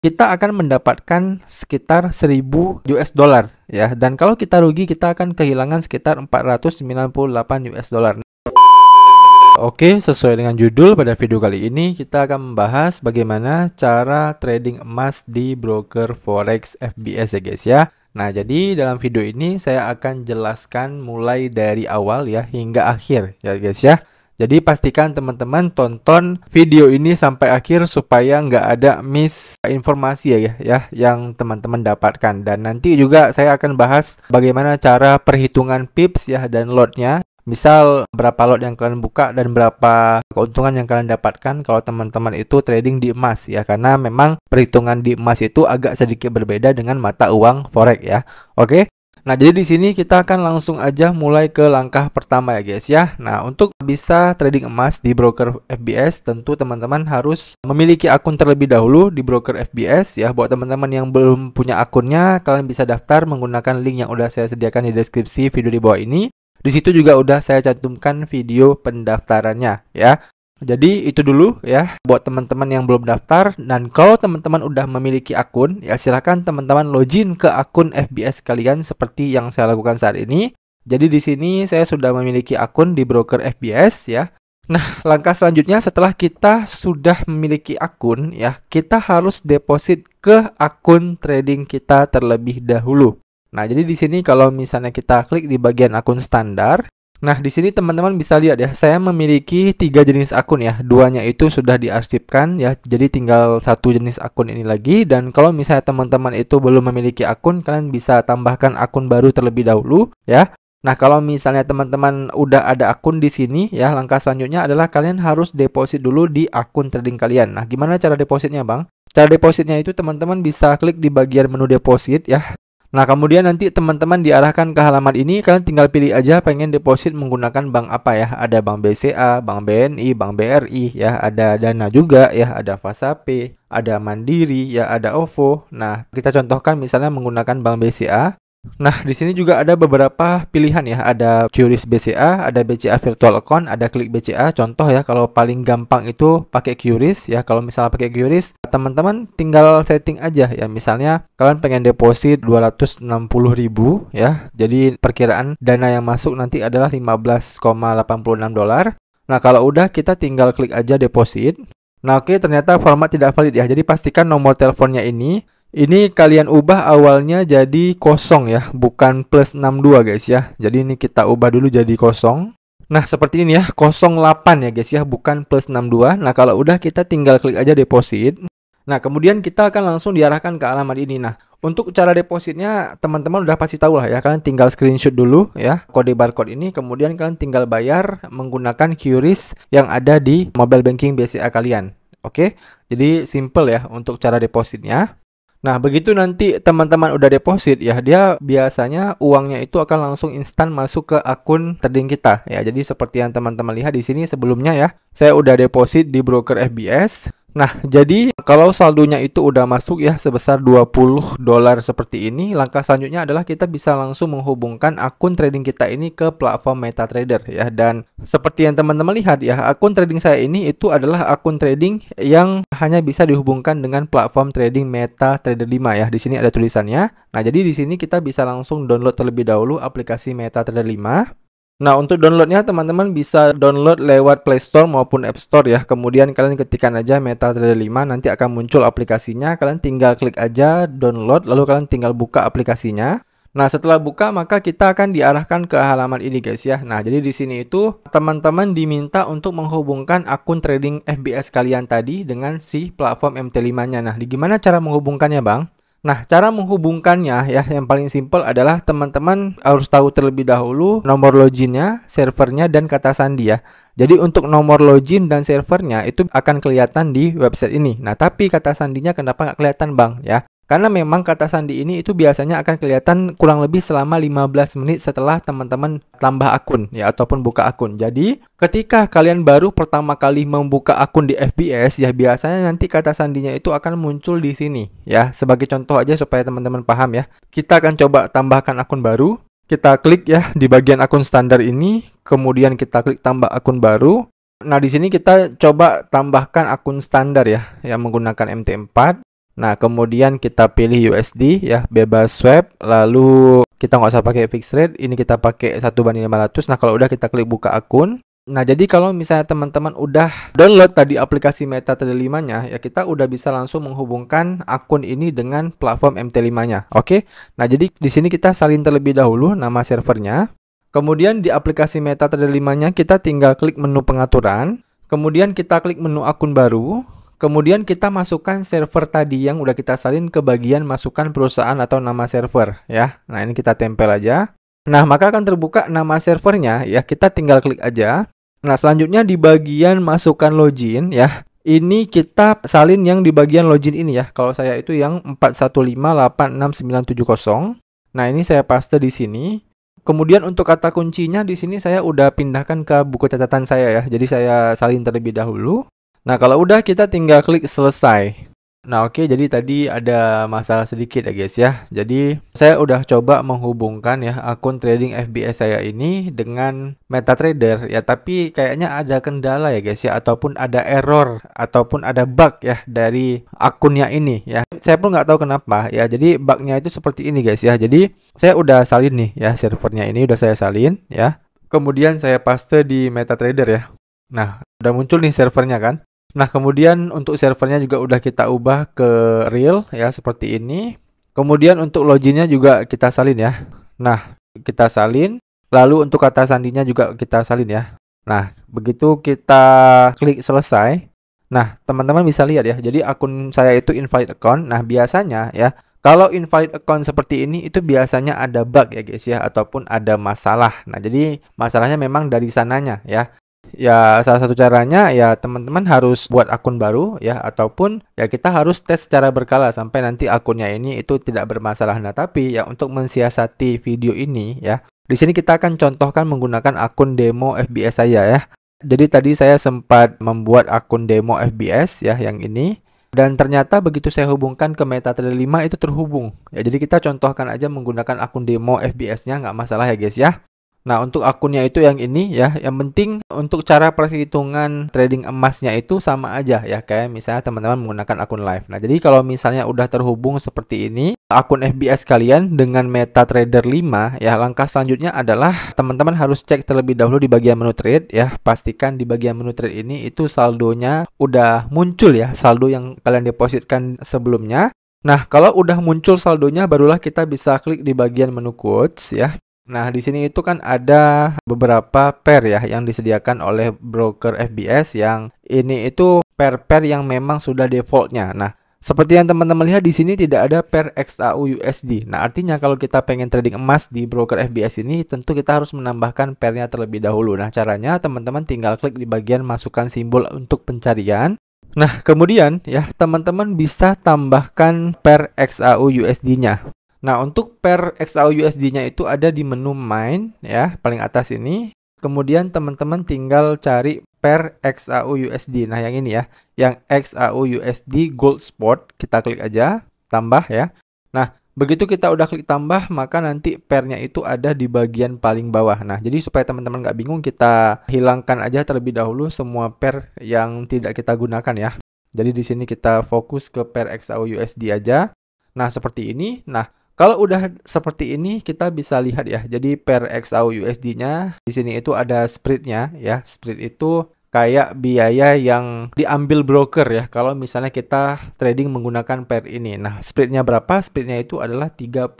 kita akan mendapatkan sekitar 1000 US dollar ya. Dan kalau kita rugi, kita akan kehilangan sekitar 498 US dollar. Oke, sesuai dengan judul, pada video kali ini kita akan membahas bagaimana cara trading emas di broker forex FBS ya guys ya. Nah, jadi dalam video ini saya akan jelaskan mulai dari awal ya hingga akhir ya guys ya. Jadi pastikan teman-teman tonton video ini sampai akhir supaya nggak ada miss informasi ya yang teman-teman dapatkan. Dan nanti juga saya akan bahas bagaimana cara perhitungan pips ya dan lotnya. Misal berapa lot yang kalian buka dan berapa keuntungan yang kalian dapatkan kalau teman-teman itu trading di emas ya. Karena memang perhitungan di emas itu agak sedikit berbeda dengan mata uang forex ya. Oke. Nah, jadi di sini kita akan langsung aja mulai ke langkah pertama ya guys ya. Nah, untuk bisa trading emas di broker FBS, tentu teman-teman harus memiliki akun terlebih dahulu di broker FBS ya. Buat teman-teman yang belum punya akunnya, kalian bisa daftar menggunakan link yang udah saya sediakan di deskripsi video di bawah ini. Di situ juga udah saya cantumkan video pendaftarannya ya. Jadi itu dulu ya buat teman-teman yang belum daftar. Dan kalau teman-teman udah memiliki akun ya, silahkan teman-teman login ke akun FBS kalian seperti yang saya lakukan saat ini. Jadi di sini saya sudah memiliki akun di broker FBS ya. Nah, langkah selanjutnya setelah kita sudah memiliki akun ya, kita harus deposit ke akun trading kita terlebih dahulu. Nah, jadi di sini kalau misalnya kita klik di bagian akun standar. Nah, di sini teman-teman bisa lihat ya, saya memiliki 3 jenis akun ya. Duanya itu sudah diarsipkan ya, jadi tinggal satu jenis akun ini lagi. Dan kalau misalnya teman-teman itu belum memiliki akun, kalian bisa tambahkan akun baru terlebih dahulu ya. Nah, kalau misalnya teman-teman udah ada akun di sini ya, langkah selanjutnya adalah kalian harus deposit dulu di akun trading kalian. Nah, gimana cara depositnya, Bang? Cara depositnya itu teman-teman bisa klik di bagian menu deposit ya. Nah, kemudian nanti teman-teman diarahkan ke halaman ini, kalian tinggal pilih aja pengen deposit menggunakan bank apa ya. Ada bank BCA, bank BNI, bank BRI ya, ada Dana juga ya, ada Fasape, ada Mandiri ya, ada OVO. Nah, kita contohkan misalnya menggunakan bank BCA. Nah, di sini juga ada beberapa pilihan ya, ada QRIS BCA, ada BCA Virtual Account, ada Klik BCA. Contoh ya, kalau paling gampang itu pakai QRIS ya. Kalau misalnya pakai QRIS, teman-teman tinggal setting aja ya. Misalnya kalian pengen deposit 260.000 ya. Jadi perkiraan dana yang masuk nanti adalah 15,86 dolar. Nah, kalau udah kita tinggal klik aja deposit. Nah, oke, ternyata format tidak valid ya. Jadi pastikan nomor teleponnya ini kalian ubah awalnya jadi kosong ya, bukan plus 62 guys ya. Jadi ini kita ubah dulu jadi kosong. Nah, seperti ini ya, 08 ya guys ya, bukan plus 62. Nah, kalau udah kita tinggal klik aja deposit. Nah, kemudian kita akan langsung diarahkan ke alamat ini. Nah, untuk cara depositnya teman-teman udah pasti tahu lah ya. Kalian tinggal screenshot dulu ya kode barcode ini, kemudian kalian tinggal bayar menggunakan QRIS yang ada di mobile banking BCA kalian. Oke, jadi simple ya untuk cara depositnya. Nah, begitu nanti teman-teman udah deposit ya, dia biasanya uangnya itu akan langsung instan masuk ke akun trading kita ya. Jadi seperti yang teman-teman lihat di sini sebelumnya ya, saya udah deposit di broker FBS. Nah, jadi kalau saldonya itu udah masuk ya sebesar 20 dolar seperti ini, langkah selanjutnya adalah kita bisa langsung menghubungkan akun trading kita ini ke platform MetaTrader ya. Dan seperti yang teman-teman lihat ya, akun trading saya ini itu adalah akun trading yang hanya bisa dihubungkan dengan platform trading MetaTrader 5 ya. Di sini ada tulisannya. Nah, jadi di sini kita bisa langsung download terlebih dahulu aplikasi MetaTrader 5. Nah, untuk downloadnya teman-teman bisa download lewat Play Store maupun App Store ya. Kemudian kalian ketikkan aja MetaTrader 5, nanti akan muncul aplikasinya. Kalian tinggal klik aja download, lalu kalian tinggal buka aplikasinya. Nah, setelah buka maka kita akan diarahkan ke halaman ini guys ya. Nah, jadi di sini itu teman-teman diminta untuk menghubungkan akun trading FBS kalian tadi dengan si platform MT5-nya. Nah, gimana cara menghubungkannya, Bang? Nah, cara menghubungkannya ya yang paling simpel adalah teman-teman harus tahu terlebih dahulu nomor loginnya, servernya, dan kata sandi ya. Jadi untuk nomor login dan servernya itu akan kelihatan di website ini. Nah, tapi kata sandinya kenapa nggak kelihatan, Bang ya? Karena memang kata sandi ini itu biasanya akan kelihatan kurang lebih selama 15 menit setelah teman-teman tambah akun ya ataupun buka akun. Jadi ketika kalian baru pertama kali membuka akun di FBS ya, biasanya nanti kata sandinya itu akan muncul di sini ya. Sebagai contoh aja supaya teman-teman paham ya. Kita akan coba tambahkan akun baru. Kita klik ya di bagian akun standar ini, kemudian kita klik tambah akun baru. Nah, di sini kita coba tambahkan akun standar ya yang menggunakan MT4. Nah, kemudian kita pilih USD ya, bebas swap, lalu kita nggak usah pakai fixed rate, ini kita pakai 1:500. Nah, kalau udah kita klik buka akun. Nah, jadi kalau misalnya teman-teman udah download tadi aplikasi MetaTrader 5-nya, ya kita udah bisa langsung menghubungkan akun ini dengan platform MT5-nya. Oke. Nah, jadi di sini kita salin terlebih dahulu nama servernya. Kemudian di aplikasi MetaTrader 5-nya kita tinggal klik menu pengaturan, kemudian kita klik menu akun baru, kemudian kita masukkan server tadi yang udah kita salin ke bagian masukkan perusahaan atau nama server ya. Nah, ini kita tempel aja. Nah, maka akan terbuka nama servernya ya, kita tinggal klik aja. Nah, selanjutnya di bagian masukkan login ya. Ini kita salin yang di bagian login ini ya. Kalau saya itu yang 4158690. Nah, ini saya paste di sini. Kemudian untuk kata kuncinya di sini saya udah pindahkan ke buku catatan saya ya. Jadi saya salin terlebih dahulu. Nah, kalau udah kita tinggal klik selesai. Nah, oke, jadi tadi ada masalah sedikit ya guys ya. Jadi saya udah coba menghubungkan ya akun trading FBS saya ini dengan MetaTrader ya, tapi kayaknya ada kendala ya guys ya, ataupun ada error ataupun ada bug ya dari akunnya ini ya. Saya pun nggak tahu kenapa ya. Jadi bugnya itu seperti ini guys ya. Jadi saya udah salin nih ya, servernya ini udah saya salin ya. Kemudian saya paste di MetaTrader ya. Nah, udah muncul nih servernya kan. Nah, kemudian untuk servernya juga udah kita ubah ke real ya, seperti ini. Kemudian untuk loginnya juga kita salin ya. Nah, kita salin. Lalu untuk kata sandinya juga kita salin ya. Nah, begitu kita klik selesai. Nah, teman-teman bisa lihat ya. Jadi akun saya itu invalid account. Nah, biasanya ya, kalau invalid account seperti ini itu biasanya ada bug ya guys ya, ataupun ada masalah. Nah, jadi masalahnya memang dari sananya ya. Ya, salah satu caranya ya teman-teman harus buat akun baru ya, ataupun ya kita harus tes secara berkala sampai nanti akunnya ini itu tidak bermasalah. Nah, tapi ya untuk mensiasati video ini ya, di sini kita akan contohkan menggunakan akun demo FBS saya ya. Jadi tadi saya sempat membuat akun demo FBS ya yang ini, dan ternyata begitu saya hubungkan ke MetaTrader 5 itu terhubung. Ya, jadi kita contohkan aja menggunakan akun demo FBS-nya, nggak masalah ya guys ya. Nah, untuk akunnya itu yang ini ya, yang penting untuk cara perhitungan trading emasnya itu sama aja ya, kayak misalnya teman-teman menggunakan akun live. Nah, jadi kalau misalnya udah terhubung seperti ini, akun FBS kalian dengan MetaTrader 5 ya, langkah selanjutnya adalah teman-teman harus cek terlebih dahulu di bagian menu trade ya, pastikan di bagian menu trade ini itu saldonya udah muncul ya, saldo yang kalian depositkan sebelumnya. Nah, kalau udah muncul saldonya, barulah kita bisa klik di bagian menu quotes ya. Nah, di sini itu kan ada beberapa pair ya yang disediakan oleh broker FBS, yang ini itu pair-pair yang memang sudah defaultnya. Nah, seperti yang teman-teman lihat di sini tidak ada pair XAU USD. Nah, artinya kalau kita pengen trading emas di broker FBS ini, tentu kita harus menambahkan pairnya terlebih dahulu. Nah, caranya teman-teman tinggal klik di bagian masukkan simbol untuk pencarian. Nah, kemudian ya teman-teman bisa tambahkan pair XAU USD-nya. Nah, untuk pair XAU USD-nya itu ada di menu Mine ya, paling atas ini. Kemudian teman-teman tinggal cari pair XAU USD. Nah, yang ini ya, yang XAU USD Gold Spot, kita klik aja, tambah ya. Nah, begitu kita udah klik tambah, maka nanti pairnya itu ada di bagian paling bawah. Nah, jadi supaya teman-teman nggak bingung, kita hilangkan aja terlebih dahulu semua pair yang tidak kita gunakan ya. Jadi di sini kita fokus ke pair XAU USD aja. Nah, seperti ini. Nah, kalau udah seperti ini, kita bisa lihat ya. Jadi pair XAU USD-nya di sini itu ada spread-nya ya. Spread itu kayak biaya yang diambil broker ya, kalau misalnya kita trading menggunakan pair ini. Nah, spread-nya berapa? Spread-nya itu adalah 31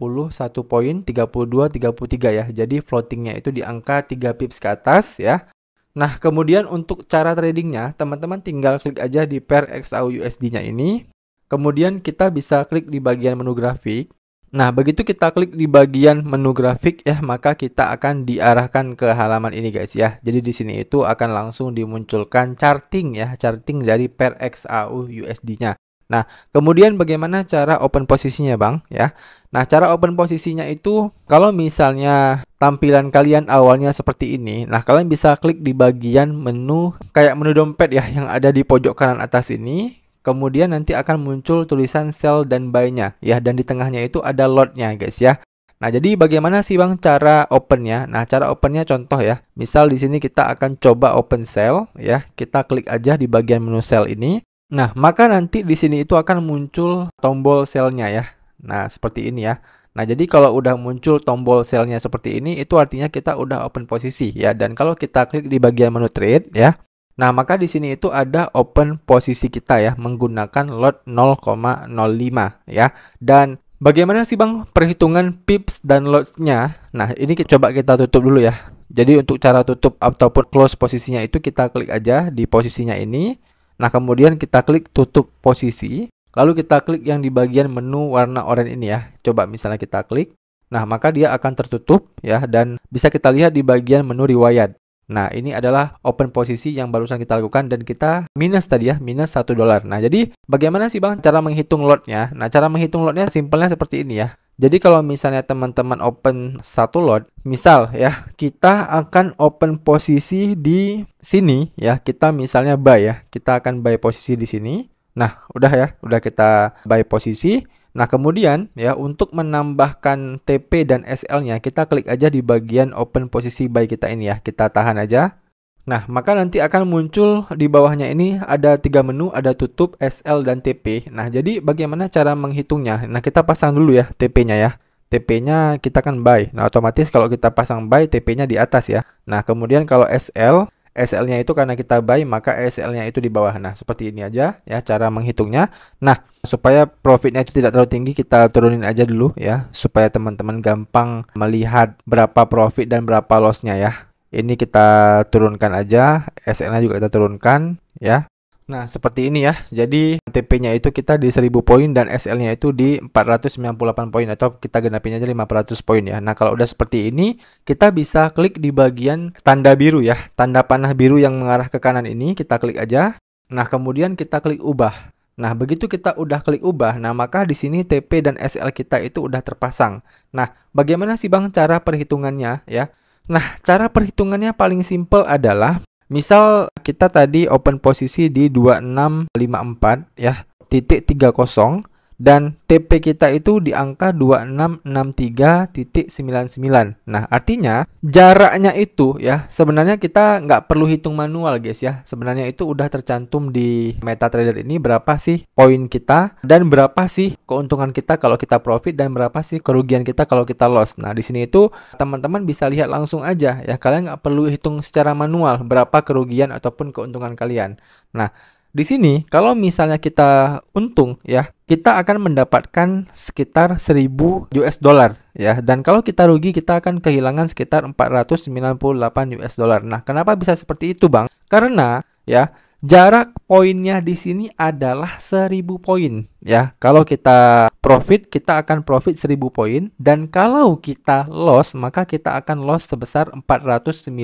poin, 32, 33 ya. Jadi floating-nya itu di angka 3 pips ke atas ya. Nah, kemudian untuk cara tradingnya, teman-teman tinggal klik aja di pair XAU USD-nya ini. Kemudian kita bisa klik di bagian menu grafik. Nah, begitu kita klik di bagian menu grafik ya, maka kita akan diarahkan ke halaman ini guys ya. Jadi di sini itu akan langsung dimunculkan charting ya, charting dari pair XAU USD-nya. Nah, kemudian bagaimana cara open posisinya Bang ya? Nah, cara open posisinya itu kalau misalnya tampilan kalian awalnya seperti ini, nah kalian bisa klik di bagian menu kayak menu dompet ya yang ada di pojok kanan atas ini. Kemudian nanti akan muncul tulisan sell dan buy-nya ya, dan di tengahnya itu ada lot-nya guys ya. Nah, jadi bagaimana sih Bang cara open-nya? Nah, cara open-nya contoh ya. Misal di sini kita akan coba open sell ya. Kita klik aja di bagian menu sell ini. Nah, maka nanti di sini itu akan muncul tombol sell-nya ya. Nah, seperti ini ya. Nah, jadi kalau udah muncul tombol sell-nya seperti ini, itu artinya kita udah open posisi ya. Dan kalau kita klik di bagian menu trade ya, nah maka di sini itu ada open posisi kita ya, menggunakan lot 0,05 ya. Dan bagaimana sih Bang perhitungan pips dan lots-nya? Nah, ini coba kita tutup dulu ya. Jadi untuk cara tutup ataupun close posisinya itu kita klik aja di posisinya ini. Nah, kemudian kita klik tutup posisi. Lalu kita klik yang di bagian menu warna oranye ini ya. Coba misalnya kita klik. Nah, maka dia akan tertutup ya. Dan bisa kita lihat di bagian menu riwayat. Nah, ini adalah open posisi yang barusan kita lakukan. Dan kita minus tadi ya. Minus $1. Nah, jadi bagaimana sih Bang cara menghitung lotnya? Nah, cara menghitung lotnya simpelnya seperti ini ya. Jadi kalau misalnya teman-teman open satu lot, misal ya, kita akan open posisi di sini ya, kita misalnya buy ya, kita akan buy posisi di sini. Nah, udah ya, udah kita buy posisi. Nah, kemudian ya, untuk menambahkan TP dan SL-nya, kita klik aja di bagian open posisi buy kita ini ya, kita tahan aja. Nah, maka nanti akan muncul di bawahnya ini ada 3 menu, ada tutup, SL, dan TP. Nah, jadi bagaimana cara menghitungnya? Nah, kita pasang dulu ya TP-nya ya. TP-nya kita kan buy. Nah, otomatis kalau kita pasang buy, TP-nya di atas ya. Nah, kemudian kalau SL, SL-nya itu karena kita buy, maka SL-nya itu di bawah. Nah, seperti ini aja ya cara menghitungnya. Nah, supaya profitnya itu tidak terlalu tinggi, kita turunin aja dulu ya. Supaya teman-teman gampang melihat berapa profit dan berapa loss-nya ya. Ini kita turunkan aja, SL-nya juga kita turunkan ya. Nah, seperti ini ya. Jadi TP-nya itu kita di 1000 poin dan SL-nya itu di 498 poin atau kita genapin aja 500 poin ya. Nah, kalau udah seperti ini, kita bisa klik di bagian tanda biru ya. Tanda panah biru yang mengarah ke kanan ini, kita klik aja. Nah, kemudian kita klik ubah. Nah, begitu kita udah klik ubah, nah maka di sini TP dan SL kita itu udah terpasang. Nah, bagaimana sih Bang cara perhitungannya ya? Nah, cara perhitungannya paling simple adalah misal kita tadi open posisi di 2654 ya, titik 30 dan TP kita itu di angka 2663.99. Nah, artinya jaraknya itu ya, sebenarnya kita nggak perlu hitung manual guys ya. Sebenarnya itu udah tercantum di MetaTrader ini berapa sih poin kita dan berapa sih keuntungan kita kalau kita profit dan berapa sih kerugian kita kalau kita loss. Nah, di sini itu teman-teman bisa lihat langsung aja ya. Kalian nggak perlu hitung secara manual berapa kerugian ataupun keuntungan kalian. Nah, di sini kalau misalnya kita untung ya, kita akan mendapatkan sekitar 1000 US dollar ya. Dan kalau kita rugi, kita akan kehilangan sekitar 498 US dollar. Nah, kenapa bisa seperti itu, Bang? Karena ya, jarak poinnya di sini adalah 1000 poin ya. Kalau kita profit, kita akan profit 1000 poin dan kalau kita loss, maka kita akan loss sebesar 498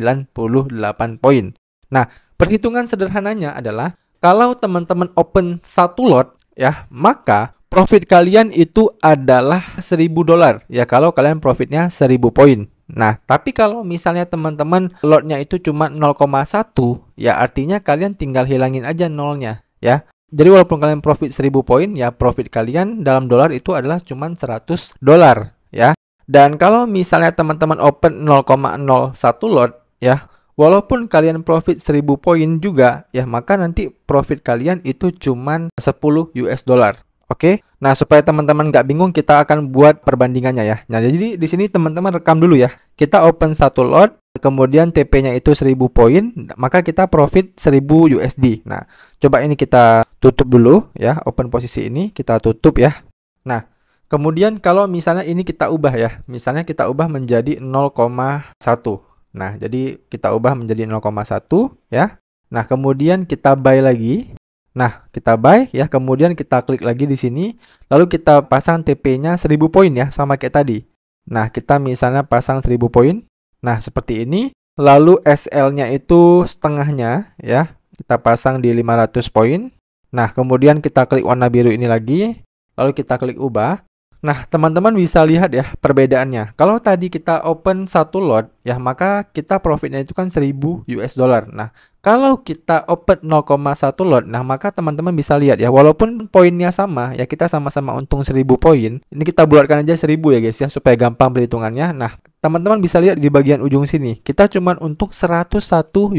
poin. Nah, perhitungan sederhananya adalah kalau teman-teman open satu lot ya, maka profit kalian itu adalah 1000 dolar ya kalau kalian profitnya 1000 poin. Nah, tapi kalau misalnya teman-teman lotnya itu cuma 0,1 ya, artinya kalian tinggal hilangin aja nolnya ya. Jadi walaupun kalian profit 1000 poin ya, profit kalian dalam dolar itu adalah cuma 100 dolar ya. Dan kalau misalnya teman-teman open 0,01 lot ya, walaupun kalian profit 1000 poin juga ya, maka nanti profit kalian itu cuman 10 US dollar. Oke. Nah, supaya teman-teman nggak bingung, kita akan buat perbandingannya ya. Nah, jadi di sini teman-teman rekam dulu ya. Kita open satu lot, kemudian TP-nya itu 1000 poin, maka kita profit 1000 USD. Nah, coba ini kita tutup dulu ya, open posisi ini kita tutup ya. Nah, kemudian kalau misalnya ini kita ubah ya. Misalnya kita ubah menjadi 0,1. Nah, jadi kita ubah menjadi 0,1 ya. Nah, kemudian kita buy lagi. Nah, kita buy ya, kemudian kita klik lagi di sini. Lalu kita pasang TP-nya 1000 poin ya, sama kayak tadi. Nah, kita misalnya pasang 1000 poin. Nah, seperti ini. Lalu SL-nya itu setengahnya ya. Kita pasang di 500 poin. Nah, kemudian kita klik warna biru ini lagi. Lalu kita klik ubah. Nah, teman-teman bisa lihat ya perbedaannya. Kalau tadi kita open satu lot, ya maka kita profitnya itu kan 1000 US dollar. Nah, kalau kita open 0,1 lot, nah maka teman-teman bisa lihat ya, walaupun poinnya sama, ya kita sama-sama untung 1000 poin. Ini kita bulatkan aja 1000 ya guys ya, supaya gampang perhitungannya. Nah, teman-teman bisa lihat di bagian ujung sini, kita cuma untung 101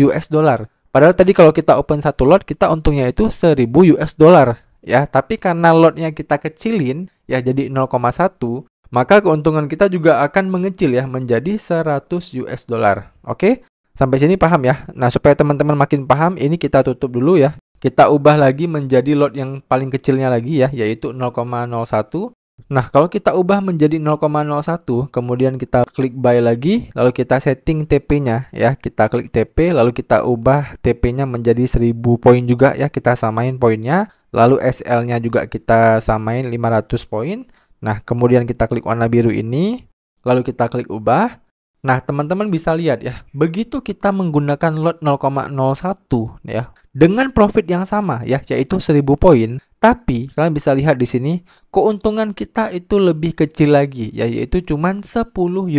US dollar. Padahal tadi kalau kita open satu lot, kita untungnya itu 1000 US dollar ya. Tapi karena lotnya kita kecilin ya jadi 0,1, maka keuntungan kita juga akan mengecil ya menjadi 100 US dollar. Oke? Sampai sini paham ya? Nah, supaya teman-teman makin paham, ini kita tutup dulu ya. Kita ubah lagi menjadi lot yang paling kecilnya lagi ya, yaitu 0,01. Nah, kalau kita ubah menjadi 0,01, kemudian kita klik buy lagi, lalu kita setting TP-nya ya. Kita klik TP, lalu kita ubah TP-nya menjadi 1000 poin juga ya. Kita samain poinnya, lalu SL-nya juga kita samain 500 poin. Nah, kemudian kita klik warna biru ini, lalu kita klik ubah. Nah, teman-teman bisa lihat ya, begitu kita menggunakan lot 0,01 ya, dengan profit yang sama ya, yaitu 1000 poin, tapi kalian bisa lihat di sini, keuntungan kita itu lebih kecil lagi ya, yaitu cuman 10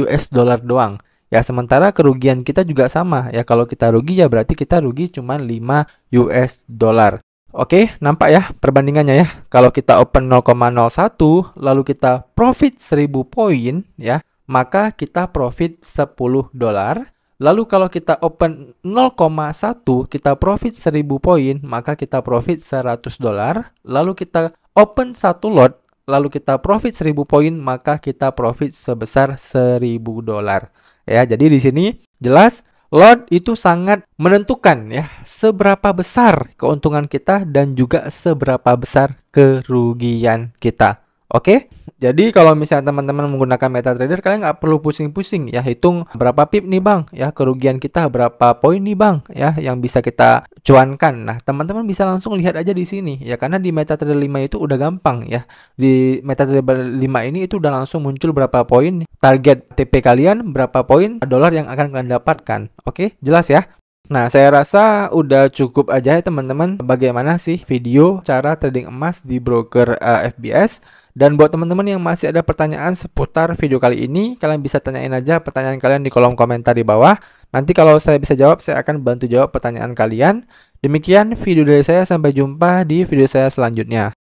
US dollar doang. Ya, sementara kerugian kita juga sama ya, kalau kita rugi ya berarti kita rugi cuman 5 US dollar. Oke, nampak ya perbandingannya ya. Kalau kita open 0,01 lalu kita profit 1000 poin ya, maka kita profit 10 dolar. Lalu kalau kita open 0,1 kita profit 1000 poin, maka kita profit 100 dolar. Lalu kita open satu lot, lalu kita profit 1000 poin, maka kita profit sebesar 1000 dolar. Ya, jadi di sini jelas lot itu sangat menentukan ya seberapa besar keuntungan kita dan juga seberapa besar kerugian kita. Oke? Jadi kalau misalnya teman-teman menggunakan MetaTrader, kalian nggak perlu pusing-pusing ya hitung berapa pip nih bang, ya kerugian kita berapa poin nih bang, ya yang bisa kita cuankan. Nah, teman-teman bisa langsung lihat aja di sini ya, karena di MetaTrader 5 itu udah gampang ya. Di MetaTrader 5 ini itu udah langsung muncul berapa poin, target TP kalian, berapa poin dolar yang akan kalian dapatkan. Oke, jelas ya? Nah, saya rasa udah cukup aja ya teman-teman. Bagaimana sih video cara trading emas di broker FBS? Dan buat teman-teman yang masih ada pertanyaan seputar video kali ini, kalian bisa tanyain aja pertanyaan kalian di kolom komentar di bawah. Nanti kalau saya bisa jawab, saya akan bantu jawab pertanyaan kalian. Demikian video dari saya, sampai jumpa di video saya selanjutnya.